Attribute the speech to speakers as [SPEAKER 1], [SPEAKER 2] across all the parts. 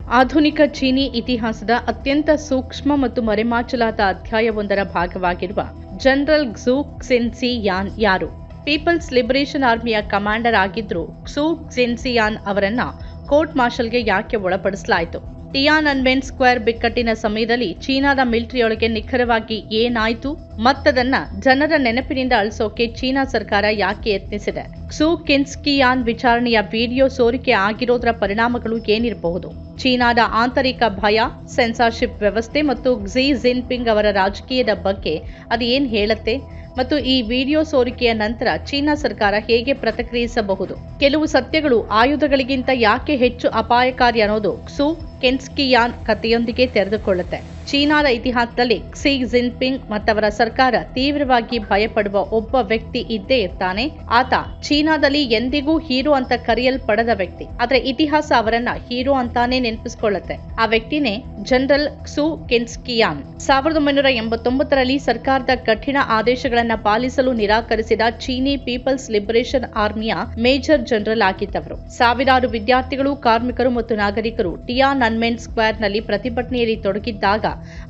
[SPEAKER 1] ಆಧುನಿಕ ಚೀನಿ ಇತಿಹಾಸದ ಅತ್ಯಂತ ಸೂಕ್ಷ್ಮ ಮತ್ತು ಮರೆಮಾಚಲಾದ ಅಧ್ಯಾಯವೊಂದರ ಭಾಗವಾಗಿರುವ ಜನರಲ್ ಕ್ಸು ಕ್ಸಿನ್ಸಿಯಾನ್ ಯಾರು? ಪೀಪಲ್ಸ್ ಲಿಬರೇಷನ್ ಆರ್ಮಿಯ ಕಮಾಂಡರ್ ಆಗಿದ್ರು ಕ್ಸು ಕ್ಸಿನ್ಸಿಯಾನ್ ಅವರನ್ನ ಕೋರ್ಟ್ ಮಾರ್ಷಲ್ಗೆ ಯಾಕೆ ಒಳಪಡಿಸಲಾಯಿತು? ಟಿಯಾನನ್ಮೆನ್ ಸ್ಕ್ವೇರ್ ಬಿಕ್ಕಟ್ಟಿನ ಸಮಯದಲ್ಲಿ ಚೀನಾದ ಮಿಲಿಟರಿಯೊಳಗೆ ನಿಖರವಾಗಿ ಏನಾಯ್ತು ಮತ್ತದನ್ನ ಜನರ ನೆನಪಿನಿಂದ ಅಳಿಸೋಕೆ ಚೀನಾ ಸರ್ಕಾರ ಯಾಕೆ ಯತ್ನಿಸಿದೆ? ಕ್ಸು ಕ್ಸಿನ್ಸಿಯಾನ್ ವಿಚಾರಣೆಯ ವಿಡಿಯೋ ಸೋರಿಕೆ ಆಗಿರೋದರ ಪರಿಣಾಮಗಳು ಏನಿರಬಹುದು? ಚೀನಾದ ಆಂತರಿಕ ಭಯ, ಸೆನ್ಸಾರ್ಶಿಪ್ ವ್ಯವಸ್ಥೆ ಮತ್ತು ಕ್ಸಿ ಜಿನ್ಪಿಂಗ್ ಅವರ ರಾಜಕೀಯದ ಬಗ್ಗೆ ಅದು ಏನ್ ಹೇಳುತ್ತೆ? ಮತ್ತು ಈ ವಿಡಿಯೋ ಸೋರಿಕೆಯ ನಂತರ ಚೀನಾ ಸರ್ಕಾರ ಹೇಗೆ ಪ್ರತಿಕ್ರಿಯಿಸಬಹುದು? ಕೆಲವು ಸತ್ಯಗಳು ಆಯುಧಗಳಿಗಿಂತ ಯಾಕೆ ಹೆಚ್ಚು ಅಪಾಯಕಾರಿ ಅನ್ನೋದು ಕ್ಸು ಕ್ಸಿನ್ಸಿಯಾನ್ ಕಥೆಯೊಂದಿಗೆ ತೆರೆದುಕೊಳ್ಳುತ್ತೆ. ಚೀನಾದ ಇತಿಹಾಸದಲ್ಲಿ ಕ್ಸಿ ಜಿನ್ಪಿಂಗ್ ಮತ್ತವರ ಸರ್ಕಾರ ತೀವ್ರವಾಗಿ ಭಯಪಡುವ ಒಬ್ಬ ವ್ಯಕ್ತಿ ಇದ್ದೇ ಇರ್ತಾನೆ. ಆತ ಚೀನಾದಲ್ಲಿ ಎಂದಿಗೂ ಹೀರೋ ಅಂತ ಕರೆಯಲ್ಪಡದ ವ್ಯಕ್ತಿ. ಆದ್ರೆ ಇತಿಹಾಸ ಅವರನ್ನ ಹೀರೋ ಅಂತಾನೆ ನೆನಪಿಸಿಕೊಳ್ಳುತ್ತೆ. ಆ ವ್ಯಕ್ತಿನೇ ಜನರಲ್ ಕ್ಸು ಕ್ಸಿನ್ಸಿಯಾನ್. 1989ರಲ್ಲಿ ಸರ್ಕಾರದ ಕಠಿಣ ಆದೇಶಗಳನ್ನ ಪಾಲಿಸಲು ನಿರಾಕರಿಸಿದ ಚೀನಿ ಪೀಪಲ್ಸ್ ಲಿಬರೇಷನ್ ಆರ್ಮಿಯ ಮೇಜರ್ ಜನರಲ್ ಆಗಿದ್ದವರು. ಸಾವಿರಾರು ವಿದ್ಯಾರ್ಥಿಗಳು, ಕಾರ್ಮಿಕರು ಮತ್ತು ನಾಗರಿಕರು ಟಿಯಾನನ್ಮೆನ್ ಸ್ಕ್ವೇರ್ ನಲ್ಲಿ ಪ್ರತಿಭಟನೆಯಲ್ಲಿ ತೊಡಗಿದ್ದಾಗ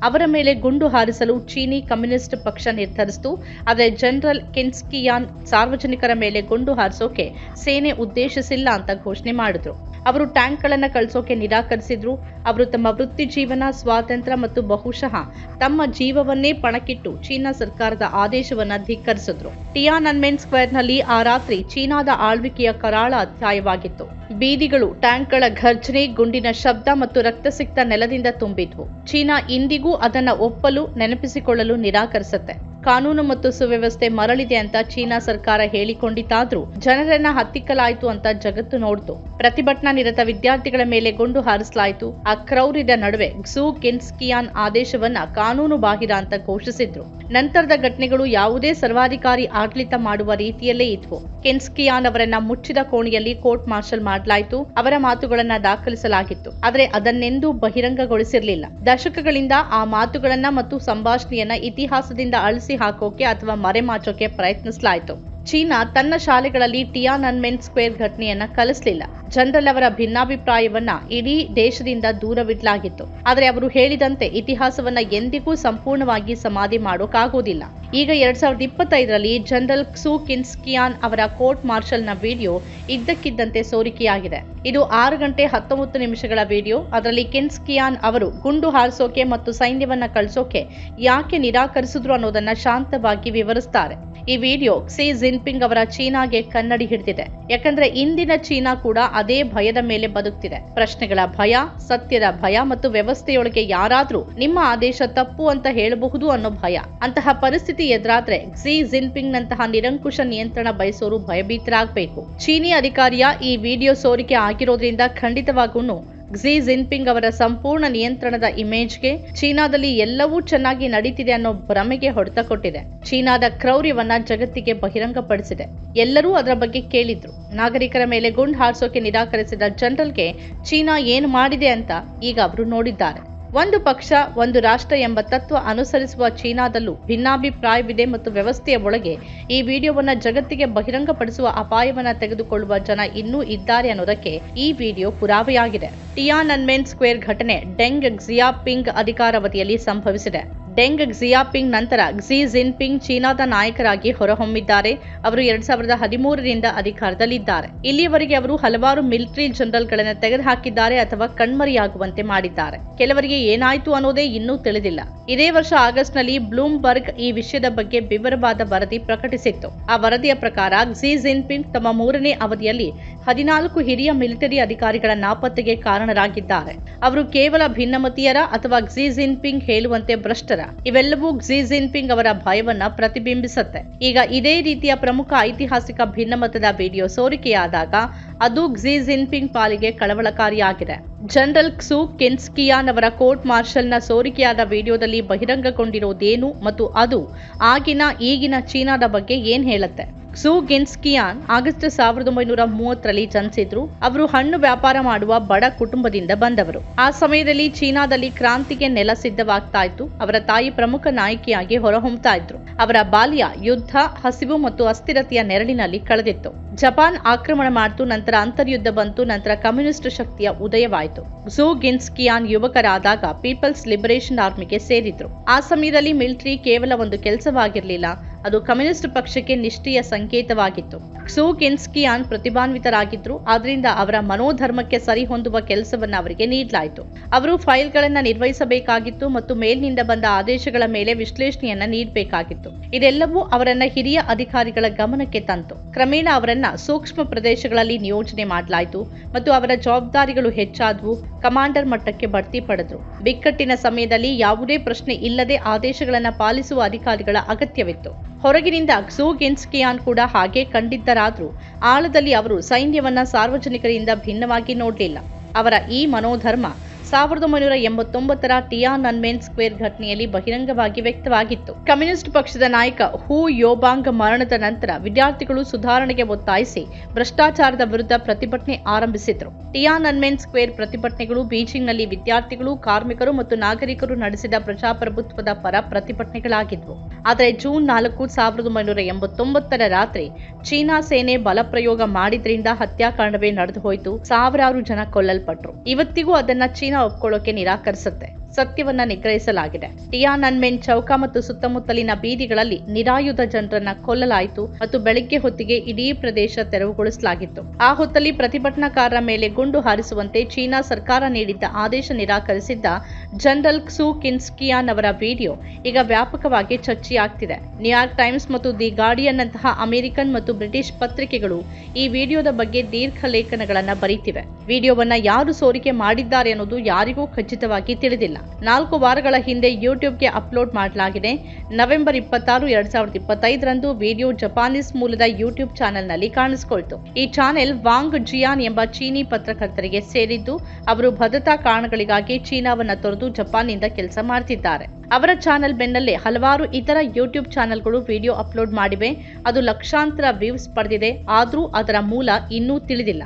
[SPEAKER 1] ಅವರ ಮೇಲೆ ಗುಂಡು ಹಾರಿಸಲು ಚೀನಿ ಕಮ್ಯುನಿಸ್ಟ್ ಪಕ್ಷ ನಿರ್ಧರಿಸಿತು. ಆದರೆ ಜನರಲ್ ಕ್ಸಿನ್ಸಿಯಾನ್ ಸಾರ್ವಜನಿಕರ ಮೇಲೆ ಗುಂಡು ಹಾರಿಸೋಕೆ ಸೇನೆ ಉದ್ದೇಶಿಸಿಲ್ಲ ಅಂತ ಘೋಷಣೆ ಮಾಡಿದ್ರು. ಅವರು ಟ್ಯಾಂಕ್ಗಳನ್ನು ಕಳಿಸೋಕೆ ನಿರಾಕರಿಸಿದ್ರು. ಅವರು ತಮ್ಮ ವೃತ್ತಿ ಜೀವನ, ಸ್ವಾತಂತ್ರ್ಯ ಮತ್ತು ಬಹುಶಃ ತಮ್ಮ ಜೀವವನ್ನೇ ಪಣಕ್ಕಿಟ್ಟು ಚೀನಾ ಸರ್ಕಾರದ ಆದೇಶವನ್ನ ಧಿಕ್ಕರಿಸಿದ್ರು. ಟಿಯಾನನ್ಮೆನ್ ಸ್ಕ್ವೇರ್ನಲ್ಲಿ ಆ ರಾತ್ರಿ ಚೀನಾದ ಆಳ್ವಿಕೆಯ ಕರಾಳ ಅಧ್ಯಾಯವಾಗಿತ್ತು. ಬೀದಿಗಳು ಟ್ಯಾಂಕ್ಗಳ ಘರ್ಜನೆ, ಗುಂಡಿನ ಶಬ್ದ ಮತ್ತು ರಕ್ತಸಿಕ್ತ ನೆಲದಿಂದ ತುಂಬಿದ್ವು. ಚೀನಾ ಇಂದಿಗೂ ಅದನ್ನ ಒಪ್ಪಲು, ನೆನಪಿಸಿಕೊಳ್ಳಲು ನಿರಾಕರಿಸುತ್ತೆ. ಕಾನೂನು ಮತ್ತು ಸುವ್ಯವಸ್ಥೆ ಮರಳಿದೆ ಅಂತ ಚೀನಾ ಸರ್ಕಾರ ಹೇಳಿಕೊಂಡಿತಾದ್ರೂ ಜನರನ್ನ ಹತ್ತಿಕ್ಕಲಾಯಿತು ಅಂತ ಜಗತ್ತು ನೋಡ್ತು. ಪ್ರತಿಭಟನಾ ನಿರತ ವಿದ್ಯಾರ್ಥಿಗಳ ಮೇಲೆ ಗುಂಡು ಹಾರಿಸಲಾಯಿತು. ಆ ಕ್ರೌರ್ಯದ ನಡುವೆ ಕ್ಸು ಕ್ಸಿನ್ಸಿಯಾನ್ ಆದೇಶವನ್ನ ಕಾನೂನು ಬಾಹಿರ ಅಂತ ಘೋಷಿಸಿದ್ರು. ನಂತರದ ಘಟನೆಗಳು ಯಾವುದೇ ಸರ್ವಾಧಿಕಾರಿ ಆಡಳಿತ ಮಾಡುವ ರೀತಿಯಲ್ಲೇ ಇದ್ವು. ಕ್ಸಿನ್ಸಿಯಾನ್ ಅವರನ್ನ ಮುಚ್ಚಿದ ಕೋಣೆಯಲ್ಲಿ ಕೋರ್ಟ್ ಮಾರ್ಷಲ್ ಮಾಡಲಾಯಿತು. ಅವರ ಮಾತುಗಳನ್ನ ದಾಖಲಿಸಲಾಗಿತ್ತು, ಆದರೆ ಅದನ್ನೆಂದೂ ಬಹಿರಂಗಗೊಳಿಸಿರಲಿಲ್ಲ. ದಶಕಗಳಿಂದ ಆ ಮಾತುಗಳನ್ನ ಮತ್ತು ಸಂಭಾಷಣೆಯನ್ನ ಇತಿಹಾಸದಿಂದ ಅಳಿಸಿ ಹಾಕೋಕೆ ಅಥವಾ ಮರೆಮಾಚೋಕೆ ಪ್ರಯತ್ನಿಸಲಾಯಿತು. ಚೀನಾ ತನ್ನ ಶಾಲೆಗಳಲ್ಲಿ ಟಿಯಾನನ್ಮೆನ್ ಸ್ಕ್ವೇರ್ ಘಟನೆಯನ್ನ ಕಲಿಸಲಿಲ್ಲ. ಜನರಲ್ ಅವರ ಭಿನ್ನಾಭಿಪ್ರಾಯವನ್ನ ಇಡೀ ದೇಶದಿಂದ ದೂರವಿಡಲಾಗಿತ್ತು. ಆದರೆ ಅವರು ಹೇಳಿದಂತೆ ಇತಿಹಾಸವನ್ನ ಎಂದಿಗೂ ಸಂಪೂರ್ಣವಾಗಿ ಸಮಾಧಿ ಮಾಡೋಕ್ಕಾಗೋದಿಲ್ಲ. ಈಗ 2025ರಲ್ಲಿ ಜನರಲ್ ಕ್ಸು ಕ್ಸಿನ್ಸಿಯಾನ್ ಅವರ ಕೋರ್ಟ್ ಮಾರ್ಷಲ್ನ ವಿಡಿಯೋ ಇದ್ದಕ್ಕಿದ್ದಂತೆ ಸೋರಿಕೆಯಾಗಿದೆ. ಇದು 6 ಗಂಟೆ 19 ನಿಮಿಷಗಳ ವಿಡಿಯೋ. ಅದರಲ್ಲಿ ಕ್ಸಿನ್ಸಿಯಾನ್ ಅವರು ಗುಂಡು ಹಾರಿಸೋಕೆ ಮತ್ತು ಸೈನ್ಯವನ್ನ ಕಳಿಸೋಕೆ ಯಾಕೆ ನಿರಾಕರಿಸಿದ್ರು ಅನ್ನೋದನ್ನ ಶಾಂತವಾಗಿ ವಿವರಿಸ್ತಾರೆ. ಈ ವಿಡಿಯೋ ಕ್ಸಿ ಜಿನ್ಪಿಂಗ್ ಅವರ ಚೀನಾಗೆ ಕನ್ನಡಿ ಹಿಡಿದಿದೆ. ಯಾಕಂದ್ರೆ ಇಂದಿನ ಚೀನಾ ಕೂಡ ಅದೇ ಭಯದ ಮೇಲೆ ಬದುಕ್ತಿದೆ. ಪ್ರಶ್ನೆಗಳ ಭಯ, ಸತ್ಯದ ಭಯ ಮತ್ತು ವ್ಯವಸ್ಥೆಯೊಳಗೆ ಯಾರಾದ್ರೂ ನಿಮ್ಮ ಆದೇಶ ತಪ್ಪು ಅಂತ ಹೇಳಬಹುದು ಅನ್ನೋ ಭಯ. ಅಂತಹ ಪರಿಸ್ಥಿತಿ ಎದುರಾದ್ರೆ ಕ್ಸಿ ಜಿನ್ಪಿಂಗ್ ನಂತಹ ನಿರಂಕುಶ ನಿಯಂತ್ರಣ ಬಯಸೋರು ಭಯಭೀತರಾಗಬೇಕು. ಚೀನಿ ಅಧಿಕಾರಿಯ ಈ ವಿಡಿಯೋ ಸೋರಿಕೆ ಆಗಿರೋದ್ರಿಂದ ಖಂಡಿತವಾಗೂ ಕ್ಸಿ ಜಿನ್ಪಿಂಗ್ ಅವರ ಸಂಪೂರ್ಣ ನಿಯಂತ್ರಣದ ಇಮೇಜ್ಗೆ ಚೀನಾದಲ್ಲಿ ಎಲ್ಲವೂ ಚೆನ್ನಾಗಿ ನಡೀತಿದೆ ಅನ್ನೋ ಭ್ರಮೆಗೆ ಹೊಡೆತ ಕೊಟ್ಟಿದೆ. ಚೀನಾದ ಕ್ರೌರ್ಯವನ್ನ ಜಗತ್ತಿಗೆ ಬಹಿರಂಗಪಡಿಸಿದೆ. ಎಲ್ಲರೂ ಅದರ ಬಗ್ಗೆ ಕೇಳಿದ್ರು. ನಾಗರಿಕರ ಮೇಲೆ ಗುಂಡು ಹಾರಿಸೋಕೆ ನಿರಾಕರಿಸಿದ ಜನರಲ್ಗೆ ಚೀನಾ ಏನು ಮಾಡಿದೆ ಅಂತ ಈಗ ಅವರು ನೋಡಿದ್ದಾರೆ. ಒಂದು ಪಕ್ಷ ಒಂದು ರಾಷ್ಟ್ರ ಎಂಬ ತತ್ವ ಅನುಸರಿಸುವ ಚೀನಾದಲ್ಲೂ ಭಿನ್ನಾಭಿಪ್ರಾಯವಿದೆ ಮತ್ತು ವ್ಯವಸ್ಥೆಯ ಒಳಗೆ ಈ ವಿಡಿಯೋವನ್ನ ಜಗತ್ತಿಗೆ ಬಹಿರಂಗಪಡಿಸುವ ಅಪಾಯವನ್ನ ತೆಗೆದುಕೊಳ್ಳುವ ಜನ ಇನ್ನೂ ಇದ್ದಾರೆ ಅನ್ನೋದಕ್ಕೆ ಈ ವಿಡಿಯೋ ಪುರಾವೆಯಾಗಿದೆ. ಟಿಯಾನನ್ಮೆನ್ ಸ್ಕ್ವೇರ್ ಘಟನೆ ಡೆಂಗ್ ಕ್ಸಿಯಾಪಿಂಗ್ ಅಧಿಕಾರಾವಧಿಯಲ್ಲಿ ಸಂಭವಿಸಿದೆ. ಡೆಂಗ್ ಕ್ಸಿಯಾಪಿಂಗ್ ನಂತರ ಕ್ಸಿ ಜಿನ್ಪಿಂಗ್ ಚೀನಾದ ನಾಯಕರಾಗಿ ಹೊರಹೊಮ್ಮಿದ್ದಾರೆ. ಅವರು 2013ರಿಂದ ಅಧಿಕಾರದಲ್ಲಿದ್ದಾರೆ. ಇಲ್ಲಿಯವರೆಗೆ ಅವರು ಹಲವಾರು ಮಿಲಿಟರಿ ಜನರಲ್ಗಳನ್ನು ತೆಗೆದುಹಾಕಿದ್ದಾರೆ ಅಥವಾ ಕಣ್ಮರೆಯಾಗುವಂತೆ ಮಾಡಿದ್ದಾರೆ. ಕೆಲವರಿಗೆ ಏನಾಯ್ತು ಅನ್ನೋದೇ ಇನ್ನೂ ತಿಳಿದಿಲ್ಲ. ಇದೇ ವರ್ಷ ಆಗಸ್ಟ್ನಲ್ಲಿ ಬ್ಲೂಮ್ಬರ್ಗ್ ಈ ವಿಷಯದ ಬಗ್ಗೆ ವಿವರವಾದ ವರದಿ ಪ್ರಕಟಿಸಿತ್ತು. ಆ ವರದಿಯ ಪ್ರಕಾರ ಕ್ಸಿ ಜಿನ್ಪಿಂಗ್ ತಮ್ಮ 3ನೇ ಅವಧಿಯಲ್ಲಿ 14 ಹಿರಿಯ ಮಿಲಿಟರಿ ಅಧಿಕಾರಿಗಳ ನಾಪತ್ತೆಗೆ ಕಾರಣರಾಗಿದ್ದಾರೆ. ಅವರು ಕೇವಲ ಭಿನ್ನಮತೀಯರ ಅಥವಾ ಕ್ಸಿ ಜಿನ್ಪಿಂಗ್ ಹೇಳುವಂತೆ ಭ್ರಷ್ಟರ. ಇವೆಲ್ಲವೂ ಕ್ಸಿ ಜಿನ್ಪಿಂಗ್ ಅವರ ಭಯವನ್ನ ಪ್ರತಿಬಿಂಬಿಸುತ್ತೆ. ಈಗ ಇದೇ ರೀತಿಯ ಪ್ರಮುಖ ಐತಿಹಾಸಿಕ ಭಿನ್ನಮತದ ವಿಡಿಯೋ ಸೋರಿಕೆಯಾದಾಗ ಅದು ಕ್ಸಿ ಜಿನ್ಪಿಂಗ್ ಪಾಲಿಗೆ ಕಳವಳಕಾರಿಯಾಗಿದೆ. ಜನರಲ್ ಕ್ಸು ಕ್ಸಿನ್ಸಿಯಾನ್ ಅವರ ಕೋರ್ಟ್ ಮಾರ್ಷಲ್ನ ಸೋರಿಕೆಯಾದ ವಿಡಿಯೋದಲ್ಲಿ ಬಹಿರಂಗಗೊಂಡಿರೋದೇನು ಮತ್ತು ಅದು ಆಗಿನ ಈಗಿನ ಚೀನಾದ ಬಗ್ಗೆ ಏನ್ ಹೇಳುತ್ತೆ? ಕ್ಸೂ ಗಿನ್ಸ್ಕಿಯಾನ್ ಆಗಸ್ಟ್ 1930ರಲ್ಲಿ ಜನಿಸಿದ್ರು. ಅವರು ಹಣ್ಣು ವ್ಯಾಪಾರ ಮಾಡುವ ಬಡ ಕುಟುಂಬದಿಂದ ಬಂದವರು. ಆ ಸಮಯದಲ್ಲಿ ಚೀನಾದಲ್ಲಿ ಕ್ರಾಂತಿಗೆ ನೆಲ ಸಿದ್ಧವಾಗ್ತಾ ಇತ್ತು. ಅವರ ತಾಯಿ ಪ್ರಮುಖ ನಾಯಕಿಯಾಗಿ ಹೊರಹೊಮ್ಮತಾ ಇದ್ರು. ಅವರ ಬಾಲ್ಯ ಯುದ್ಧ, ಹಸಿವು ಮತ್ತು ಅಸ್ಥಿರತೆಯ ನೆರಳಿನಲ್ಲಿ ಕಳೆದಿತ್ತು. ಜಪಾನ್ ಆಕ್ರಮಣ ಮಾಡಿತು, ನಂತರ ಅಂತರ್ಯುದ್ಧ ಬಂತು, ನಂತರ ಕಮ್ಯುನಿಸ್ಟ್ ಶಕ್ತಿಯ ಉದಯವಾಯಿತು. ಕ್ಸೂ ಗಿನ್ಸ್ಕಿಯಾನ್ ಯುವಕರಾದಾಗ ಪೀಪಲ್ಸ್ ಲಿಬರೇಷನ್ ಆರ್ಮಿಗೆ ಸೇರಿದ್ರು. ಆ ಸಮಯದಲ್ಲಿ ಮಿಲಿಟರಿ ಕೇವಲ ಒಂದು ಕೆಲಸವಾಗಿರಲಿಲ್ಲ, ಅದು ಕಮ್ಯುನಿಸ್ಟ್ ಪಕ್ಷಕ್ಕೆ ನಿಷ್ಠೆಯ ಸಂಕೇತವಾಗಿತ್ತು. ಕ್ಸೂ ಗಿನ್ಸ್ಕಿಯಾನ್ ಪ್ರತಿಭಾನ್ವಿತರಾಗಿದ್ರು, ಆದ್ರಿಂದ ಅವರ ಮನೋಧರ್ಮಕ್ಕೆ ಸರಿಹೊಂದುವ ಕೆಲಸವನ್ನ ಅವರಿಗೆ ನೀಡಲಾಯಿತು. ಅವರು ಫೈಲ್ಗಳನ್ನ ನಿರ್ವಹಿಸಬೇಕಾಗಿತ್ತು ಮತ್ತು ಮೇಲಿನಿಂದ ಬಂದ ಆದೇಶಗಳ ಮೇಲೆ ವಿಶ್ಲೇಷಣೆಯನ್ನ ನೀಡಬೇಕಾಗಿತ್ತು. ಇದೆಲ್ಲವೂ ಅವರನ್ನ ಹಿರಿಯ ಅಧಿಕಾರಿಗಳ ಗಮನಕ್ಕೆ ತಂತು. ಕ್ರಮೇಣ ಅವರನ್ನ ಸೂಕ್ಷ್ಮ ಪ್ರದೇಶಗಳಲ್ಲಿ ನಿಯೋಜನೆ ಮಾಡಲಾಯಿತು ಮತ್ತು ಅವರ ಜವಾಬ್ದಾರಿಗಳು ಹೆಚ್ಚಾದವು. ಕಮಾಂಡರ್ ಮಟ್ಟಕ್ಕೆ ಬಡ್ತಿ ಪಡೆದ್ರು. ಬಿಕ್ಕಟ್ಟಿನ ಸಮಯದಲ್ಲಿ ಯಾವುದೇ ಪ್ರಶ್ನೆ ಇಲ್ಲದೆ ಆದೇಶಗಳನ್ನ ಪಾಲಿಸುವ ಅಧಿಕಾರಿಗಳ ಅಗತ್ಯವಿತ್ತು. ಹೊರಗಿನಿಂದ ಕ್ಸೂ ಗಿನ್ಸ್ಕಿಯಾನ್ ಕೂಡ ಹಾಗೆ ಕಂಡಿದ್ದರಾದ್ರೂ ಆಳದಲ್ಲಿ ಅವರು ಸೈನ್ಯವನ್ನ ಸಾರ್ವಜನಿಕರಿಂದ ಭಿನ್ನವಾಗಿ ನೋಡಲಿಲ್ಲ. ಅವರ ಈ ಮನೋಧರ್ಮ 1989ರ ಟಿಯಾನನ್ಮೆನ್ ಸ್ಕ್ವೇರ್ ಘಟನೆಯಲ್ಲಿ ಬಹಿರಂಗವಾಗಿ ವ್ಯಕ್ತವಾಗಿತ್ತು. ಕಮ್ಯುನಿಸ್ಟ್ ಪಕ್ಷದ ನಾಯಕ ಹೂ ಯೋಬಾಂಗ್ ಮರಣದ ನಂತರ ವಿದ್ಯಾರ್ಥಿಗಳು ಸುಧಾರಣೆಗೆ ಒತ್ತಾಯಿಸಿ ಭ್ರಷ್ಟಾಚಾರದ ವಿರುದ್ಧ ಪ್ರತಿಭಟನೆ ಆರಂಭಿಸಿದ್ರು. ಟಿಯಾನನ್ಮೆನ್ ಸ್ಕ್ವೇರ್ ಪ್ರತಿಭಟನೆಗಳು ಬೀಜಿಂಗ್ನಲ್ಲಿ ವಿದ್ಯಾರ್ಥಿಗಳು, ಕಾರ್ಮಿಕರು ಮತ್ತು ನಾಗರಿಕರು ನಡೆಸಿದ ಪ್ರಜಾಪ್ರಭುತ್ವದ ಪರ ಪ್ರತಿಭಟನೆಗಳಾಗಿದ್ವು. ಆದರೆ ಜೂನ್ 4, 1989ರ ರಾತ್ರಿ ಚೀನಾ ಸೇನೆ ಬಲಪ್ರಯೋಗ ಮಾಡಿದ್ರಿಂದ ಹತ್ಯಾಕಾಂಡವೇ ನಡೆದು ಹೋಯಿತು. ಸಾವಿರಾರು ಜನ ಕೊಲ್ಲಲ್ಪಟ್ರು. ಇವತ್ತಿಗೂ ಅದನ್ನ ಚೀನಾ ಒಪ್ಕೊಳ್ಳೋಕೆ ನಿರಾಕರಿಸುತ್ತೆ. ಸತ್ಯವನ್ನ ನಿಗ್ರಹಿಸಲಾಗಿದೆ. ಟಿಯಾನನ್ಮೆನ್ ಚೌಕ ಮತ್ತು ಸುತ್ತಮುತ್ತಲಿನ ಬೀದಿಗಳಲ್ಲಿ ನಿರಾಯುಧ ಜನರನ್ನ ಕೊಲ್ಲಲಾಯಿತು ಮತ್ತು ಬೆಳಗ್ಗೆ ಹೊತ್ತಿಗೆ ಇಡೀ ಪ್ರದೇಶ ತೆರವುಗೊಳಿಸಲಾಗಿತ್ತು. ಆ ಹೊತ್ತಲ್ಲಿ ಪ್ರತಿಭಟನಾಕಾರರ ಮೇಲೆ ಗುಂಡು ಹಾರಿಸುವಂತೆ ಚೀನಾ ಸರ್ಕಾರ ನೀಡಿದ್ದ ಆದೇಶ ನಿರಾಕರಿಸಿದ್ದ ಜನರಲ್ ಕ್ಸೂ ಗಿನ್ಸ್ಕಿಯಾನ್ ಅವರ ವಿಡಿಯೋ ಈಗ ವ್ಯಾಪಕವಾಗಿ ಚರ್ಚೆಯಾಗ್ತಿದೆ. ನ್ಯೂಯಾರ್ಕ್ ಟೈಮ್ಸ್ ಮತ್ತು ದಿ ಗಾರ್ಡಿಯನ್ ನಂತಹ ಅಮೆರಿಕನ್ ಮತ್ತು ಬ್ರಿಟಿಷ್ ಪತ್ರಿಕೆಗಳು ಈ ವಿಡಿಯೋದ ಬಗ್ಗೆ ದೀರ್ಘ ಲೇಖನಗಳನ್ನ ಬರೀತಿವೆ. ವಿಡಿಯೋವನ್ನ ಯಾರು ಸೋರಿಕೆ ಮಾಡಿದ್ದಾರೆ ಅನ್ನೋದು ಯಾರಿಗೂ ಖಚಿತವಾಗಿ ತಿಳಿದಿಲ್ಲ. 4 ವಾರಗಳ ಹಿಂದೆ ಯೂಟ್ಯೂಬ್ಗೆ ಅಪ್ಲೋಡ್ ಮಾಡಲಾಗಿದೆ. ನವೆಂಬರ್ 26, 2025ರಂದು ವಿಡಿಯೋ ಜಪಾನೀಸ್ ಮೂಲದ ಯೂಟ್ಯೂಬ್ ಚಾನೆಲ್ನಲ್ಲಿ ಕಾಣಿಸಿಕೊಳ್ತು. ಈ ಚಾನೆಲ್ ವಾಂಗ್ ಜಿಯಾನ್ ಎಂಬ ಚೀನಿ ಪತ್ರಕರ್ತರಿಗೆ ಸೇರಿದ್ದು, ಅವರು ಭದ್ರತಾ ಕಾರಣಗಳಿಗಾಗಿ ಚೀನಾವನ್ನ ತೊರೆದು ಜಪಾನ್ನಿಂದ ಕೆಲಸ ಮಾಡ್ತಿದ್ದಾರೆ. ಅವರ ಚಾನೆಲ್ ಬೆನ್ನಲ್ಲೇ ಹಲವಾರು ಇತರ ಯೂಟ್ಯೂಬ್ ಚಾನೆಲ್ಗಳು ವಿಡಿಯೋ ಅಪ್ಲೋಡ್ ಮಾಡಿವೆ. ಅದು ಲಕ್ಷಾಂತರ ವ್ಯೂಸ್ ಪಡೆದಿದೆ. ಆದರೂ ಅದರ ಮೂಲ ಇನ್ನೂ ತಿಳಿದಿಲ್ಲ.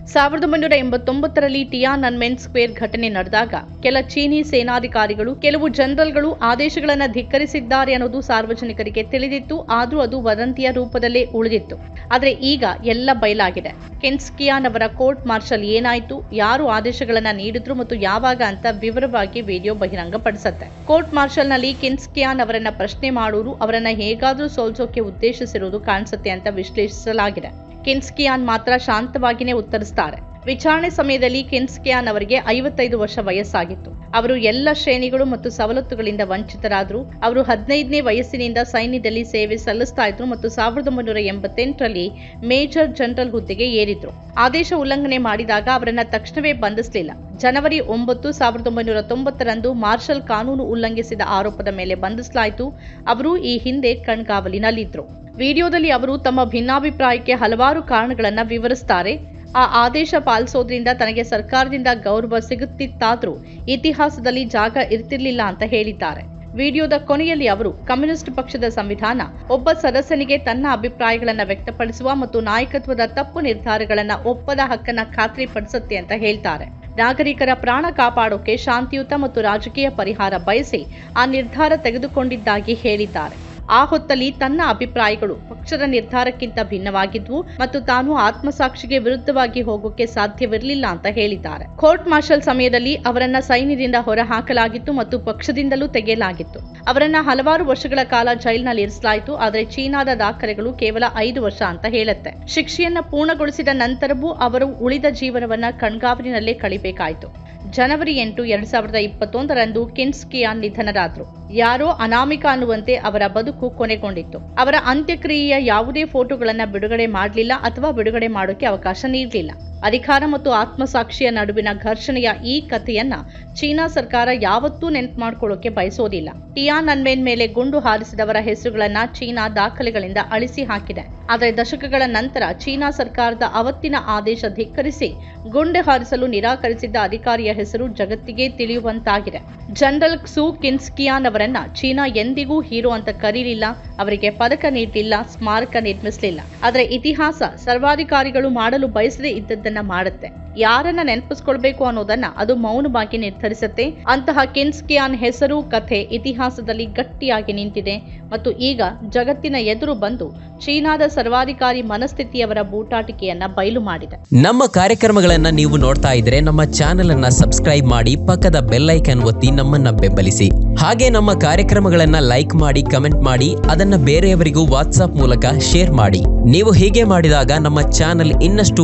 [SPEAKER 1] 1989ರಲ್ಲಿ ಟಿಯಾನನ್ಮೆನ್ ಸ್ಕ್ವೇರ್ ಘಟನೆ ನಡೆದಾಗ ಕೆಲ ಚೀನಿ ಸೇನಾಧಿಕಾರಿಗಳು, ಕೆಲವು ಜನರಲ್ಗಳು ಆದೇಶಗಳನ್ನು ಧಿಕ್ಕರಿಸಿದ್ದಾರೆ ಅನ್ನೋದು ಸಾರ್ವಜನಿಕರಿಗೆ ತಿಳಿದಿತ್ತು. ಆದರೂ ಅದು ವದಂತಿಯ ರೂಪದಲ್ಲೇ ಉಳಿದಿತ್ತು. ಆದರೆ ಈಗ ಎಲ್ಲ ಬಯಲಾಗಿದೆ. ಗಿನ್ಸ್ಕಿಯಾನ್ ಅವರ ಕೋರ್ಟ್ ಮಾರ್ಷಲ್ ಏನಾಯಿತು, ಯಾರು ಆದೇಶಗಳನ್ನ ನೀಡಿದ್ರು ಮತ್ತು ಯಾವಾಗ ಅಂತ ವಿವರವಾಗಿ ವಿಡಿಯೋ ಬಹಿರಂಗಪಡಿಸುತ್ತೆ. ಕೋರ್ಟ್ ಮಾರ್ಷಲ್ನಲ್ಲಿ ಗಿನ್ಸ್ಕಿಯಾನ್ ಅವರನ್ನ ಪ್ರಶ್ನೆ ಮಾಡೋರು ಅವರನ್ನ ಹೇಗಾದ್ರೂ ಸೋಲ್ಸೋಕೆ ಉದ್ದೇಶಿಸಿರುವುದು ಕಾಣಿಸುತ್ತೆ ಅಂತ ವಿಶ್ಲೇಷಿಸಲಾಗಿದೆ. ಗಿನ್ಸ್ಕಿಯಾನ್ ಮಾತ್ರ ಶಾಂತವಾಗಿಯೇ ಉತ್ತರಿಸುತ್ತಾರೆ. ವಿಚಾರಣೆ ಸಮಯದಲ್ಲಿ ಗಿನ್ಸ್ಕಿಯಾನ್ ಅವರಿಗೆ 55 ವರ್ಷ ವಯಸ್ಸಾಗಿತ್ತು. ಅವರು ಎಲ್ಲ ಶ್ರೇಣಿಗಳು ಮತ್ತು ಸವಲತ್ತುಗಳಿಂದ ವಂಚಿತರಾದರು. ಅವರು 15ನೇ ವಯಸ್ಸಿನಿಂದ ಸೈನ್ಯದಲ್ಲಿ ಸೇವೆ ಸಲ್ಲಿಸ್ತಾ ಇದ್ರು ಮತ್ತು 1988ರಲ್ಲಿ ಮೇಜರ್ ಜನರಲ್ ಹುದ್ದೆಗೆ ಏರಿದ್ರು. ಆದೇಶ ಉಲ್ಲಂಘನೆ ಮಾಡಿದಾಗ ಅವರನ್ನ ತಕ್ಷಣವೇ ಬಂಧಿಸಲಿಲ್ಲ. ಜನವರಿ 9, 1990ರಂದು ಮಾರ್ಷಲ್ ಕಾನೂನು ಉಲ್ಲಂಘಿಸಿದ ಆರೋಪದ ಮೇಲೆ ಬಂಧಿಸಲಾಯಿತು. ಅವರು ಈ ಹಿಂದೆ ಕಣ್ಗಾವಲಿನಲ್ಲಿದ್ದರು. ವಿಡಿಯೋದಲ್ಲಿ ಅವರು ತಮ್ಮ ಭಿನ್ನಾಭಿಪ್ರಾಯಕ್ಕೆ ಹಲವಾರು ಕಾರಣಗಳನ್ನ ವಿವರಿಸುತ್ತಾರೆ. ಆ ಆದೇಶ ಪಾಲಿಸೋದ್ರಿಂದ ತನಗೆ ಸರ್ಕಾರದಿಂದ ಗೌರವ ಸಿಗುತ್ತಿತ್ತಾದ್ರೂ ಇತಿಹಾಸದಲ್ಲಿ ಜಾಗ ಇರ್ತಿರ್ಲಿಲ್ಲ ಅಂತ ಹೇಳಿದ್ದಾರೆ. ವಿಡಿಯೋದ ಕೊನೆಯಲ್ಲಿ ಅವರು ಕಮ್ಯುನಿಸ್ಟ್ ಪಕ್ಷದ ಸಂವಿಧಾನ ಒಬ್ಬ ಸದಸ್ಯನಿಗೆ ತನ್ನ ಅಭಿಪ್ರಾಯಗಳನ್ನು ವ್ಯಕ್ತಪಡಿಸುವ ಮತ್ತು ನಾಯಕತ್ವದ ತಪ್ಪು ನಿರ್ಧಾರಗಳನ್ನು ಒಪ್ಪದ ಹಕ್ಕನ್ನ ಖಾತ್ರಿಪಡಿಸುತ್ತೆ ಅಂತ ಹೇಳ್ತಾರೆ. ನಾಗರಿಕರ ಪ್ರಾಣ ಕಾಪಾಡೋಕೆ ಶಾಂತಿಯುತ ಮತ್ತು ರಾಜಕೀಯ ಪರಿಹಾರ ಬಯಸಿ ಆ ನಿರ್ಧಾರ ತೆಗೆದುಕೊಂಡಿದ್ದಾಗಿ ಹೇಳಿದ್ದಾರೆ. ಆ ಹೊತ್ತಲ್ಲಿ ತನ್ನ ಅಭಿಪ್ರಾಯಗಳು ಪಕ್ಷದ ನಿರ್ಧಾರಕ್ಕಿಂತ ಭಿನ್ನವಾಗಿದ್ವು ಮತ್ತು ತಾನು ಆತ್ಮಸಾಕ್ಷಿಗೆ ವಿರುದ್ಧವಾಗಿ ಹೋಗೋಕೆ ಸಾಧ್ಯವಿರಲಿಲ್ಲ ಅಂತ ಹೇಳಿದ್ದಾರೆ. ಕೋರ್ಟ್ ಮಾರ್ಷಲ್ ಸಮಯದಲ್ಲಿ ಅವರನ್ನ ಸೈನ್ಯದಿಂದ ಹೊರಹಾಕಲಾಗಿತ್ತು ಮತ್ತು ಪಕ್ಷದಿಂದಲೂ ತೆಗೆಯಲಾಗಿತ್ತು. ಅವರನ್ನ ಹಲವಾರು ವರ್ಷಗಳ ಕಾಲ ಜೈಲಿನಲ್ಲಿ ಇರಿಸಲಾಯಿತು. ಆದರೆ ಚೀನಾದ ದಾಖಲೆಗಳು ಕೇವಲ 5 ವರ್ಷ ಅಂತ ಹೇಳುತ್ತೆ. ಶಿಕ್ಷೆಯನ್ನ ಪೂರ್ಣಗೊಳಿಸಿದ ನಂತರವೂ ಅವರು ಉಳಿದ ಜೀವನವನ್ನ ಕಣ್ಗಾವಲಿನಲ್ಲೇ ಕಳಿಬೇಕಾಯಿತು. ಜನವರಿ 8, 2021ರಂದು ಗಿನ್ಸ್ಕಿಯಾನ್ ನಿಧನರಾದರು. ಯಾರೋ ಅನಾಮಿಕ ಅನ್ನುವಂತೆ ಅವರ ಬದುಕು ಕೊನೆಗೊಂಡಿತ್ತು. ಅವರ ಅಂತ್ಯಕ್ರಿಯೆಯ ಯಾವುದೇ ಫೋಟೋಗಳನ್ನ ಬಿಡುಗಡೆ ಮಾಡಲಿಲ್ಲ ಅಥವಾ ಬಿಡುಗಡೆ ಮಾಡೋಕೆ ಅವಕಾಶ ನೀಡಲಿಲ್ಲ. ಅಧಿಕಾರ ಮತ್ತು ಆತ್ಮಸಾಕ್ಷಿಯ ನಡುವಿನ ಘರ್ಷಣೆಯ ಈ ಕಥೆಯನ್ನ ಚೀನಾ ಸರ್ಕಾರ ಯಾವತ್ತೂ ನೆನಪು ಮಾಡ್ಕೊಳ್ಳೋಕೆ ಬಯಸೋದಿಲ್ಲ. ಟಿಯಾನನ್ಮೆನ್ ಮೇಲೆ ಗುಂಡು ಹಾರಿಸಿದವರ ಹೆಸರುಗಳನ್ನ ಚೀನಾ ದಾಖಲೆಗಳಿಂದ ಅಳಿಸಿ ಹಾಕಿದೆ. ಆದರೆ ದಶಕಗಳ ನಂತರ ಚೀನಾ ಸರ್ಕಾರದ ಅವತ್ತಿನ ಆದೇಶ ಧಿಕ್ಕರಿಸಿ ಗುಂಡು ಹಾರಿಸಲು ನಿರಾಕರಿಸಿದ್ದ ಅಧಿಕಾರಿಯ ಹೆಸರು ಜಗತ್ತಿಗೆ ತಿಳಿಯುವಂತಾಗಿದೆ. ಜನರಲ್ ಕ್ಸೂ ಗಿನ್ಸ್ಕಿಯಾನ್ ಅವರನ್ನ ಚೀನಾ ಎಂದಿಗೂ ಹೀರೋ ಅಂತ ಕರೀಲಿಲ್ಲ, ಅವರಿಗೆ ಪದಕ ನೀಡಲಿಲ್ಲ, ಸ್ಮಾರಕ ನಿರ್ಮಿಸಲಿಲ್ಲ. ಆದರೆ ಇತಿಹಾಸ ಸರ್ವಾಧಿಕಾರಿಗಳು ಮಾಡಲು ಬಯಸದೇ ಇದ್ದದ್ದನ್ನ ಮಾಡುತ್ತೆ. ಯಾರನ್ನ ನೆನಪಿಸ್ಕೊಳ್ಬೇಕು ಅನ್ನೋದನ್ನ ಅದು ಮೌನವಾಗಿ ನಿರ್ಧರಿಸುತ್ತೆ. ಅಂತಹ ಕಿನ್ಸ್ಕಿಯಾನ್ ಹೆಸರು, ಕಥೆ ಇತಿಹಾಸದಲ್ಲಿ ಗಟ್ಟಿಯಾಗಿ ನಿಂತಿದೆ ಮತ್ತು ಈಗ ಜಗತ್ತಿನ ಎದುರು ಬಂದು ಚೀನಾದ ಸರ್ವಾಧಿಕಾರಿ ಮನಸ್ಥಿತಿಯವರ ಬೂಟಾಟಿಕೆಯನ್ನ ಬಯಲು ಮಾಡಿದೆ.
[SPEAKER 2] ನಮ್ಮ ಕಾರ್ಯಕ್ರಮಗಳನ್ನ ನೀವು ನೋಡ್ತಾ ಇದ್ರೆ ನಮ್ಮ ಚಾನೆಲ್ ಅನ್ನ ಸಬ್ಸ್ಕ್ರೈಬ್ ಮಾಡಿ, ಪಕ್ಕದ ಬೆಲ್ ಐಕಾನ್ ಒತ್ತಿ ನಮ್ಮನ್ನ ಬೆಂಬಲಿಸಿ. ಹಾಗೆ ನಮ್ಮ ಕಾರ್ಯಕ್ರಮಗಳನ್ನ ಲೈಕ್ ಮಾಡಿ, ಕಮೆಂಟ್ ಮಾಡಿ, ಅದನ್ನ ಬೇರೆಯವರಿಗೂ ವಾಟ್ಸ್ಆಪ್ ಮೂಲಕ ಶೇರ್ ಮಾಡಿ. ನೀವು ಹೀಗೆ ಮಾಡಿದಾಗ ನಮ್ಮ ಚಾನೆಲ್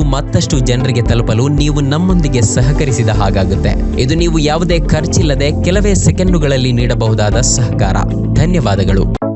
[SPEAKER 2] ಮತ್ತಷ್ಟು ಜನರಿಗೆ ತಲುಪಲು ನೀವು ನಮ್ಮೊಂದಿಗೆ ಸಹಕರಿಸಿದ ಹಾಗಾಗುತ್ತೆ. ಇದು ನೀವು ಯಾವುದೇ ಖರ್ಚಿಲ್ಲದೆ ಕೆಲವೇ ಸೆಕೆಂಡುಗಳಲ್ಲಿ ನೀಡಬಹುದಾದ ಸಹಕಾರ. ಧನ್ಯವಾದಗಳು.